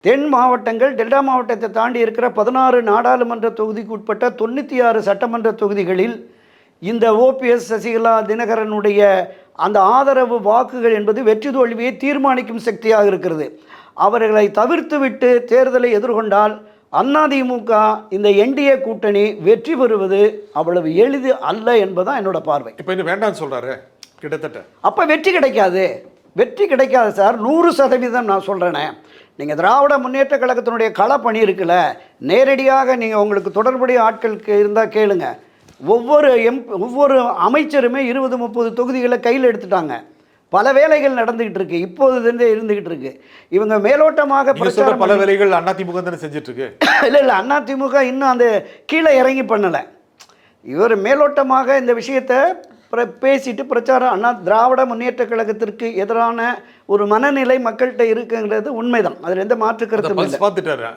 தென் மாவட்டங்கள், டெல்டா மாவட்டத்தை தாண்டி இருக்கிற 16 நாடாளுமன்ற தொகுதிக்கு உட்பட்ட 96 சட்டமன்ற தொகுதிகளில் இந்த ஓபிஎஸ், சசிகலா, தினகரனுடைய அந்த ஆதரவு வாக்குகள் என்பது வெற்றி தோல்வியை தீர்மானிக்கும் சக்தியாக இருக்கிறது. அவர்களை தவிர்த்துவிட்டு தேர்தலை எதிர்கொண்டால் அதிமுக இந்த என்டிஏ கூட்டணி வெற்றி பெறுவது அவ்வளவு எளிது அல்ல என்பதுதான் என்னோட பார்வை. இப்போ இன்னும் வேண்டாம்னு சொல்றாரு கிட்டத்தட்ட. அப்போ வெற்றி கிடைக்காது, வெற்றி கிடைக்காது சார். 100% நான் சொல்கிறேனே. நீங்கள் திராவிட முன்னேற்ற கழகத்தினுடைய களப்பணி இருக்குல்ல, நேரடியாக நீங்கள் உங்களுக்கு தொடர்புடைய ஆட்களுக்கு இருந்தால் கேளுங்க. ஒவ்வொரு அமைச்சருமே 20-30 தொகுதிகளை கையில் எடுத்துட்டாங்க. பல வேலைகள் நடந்துகிட்டு இருக்கு, இப்போது இருந்துகிட்டு இருக்கு. இவங்க மேலோட்டமாக பல வேலைகள் அதிமுக தானே செஞ்சுட்டு இருக்கு. இல்லை அதிமுக இன்னும் அந்த கீழே இறங்கி பண்ணலை. இவர் மேலோட்டமாக இந்த விஷயத்தை பேசிட்டு பிரச்சாரம் திராவிட முன்னேற்ற கழகத்திற்கு எதிரான ஒரு மனநிலை மக்கள்கிட்ட இருக்குங்கிறது உண்மைதான். அதில் எந்த மாற்று கருத்தும் இல்லை. பார்த்துட்டாரு.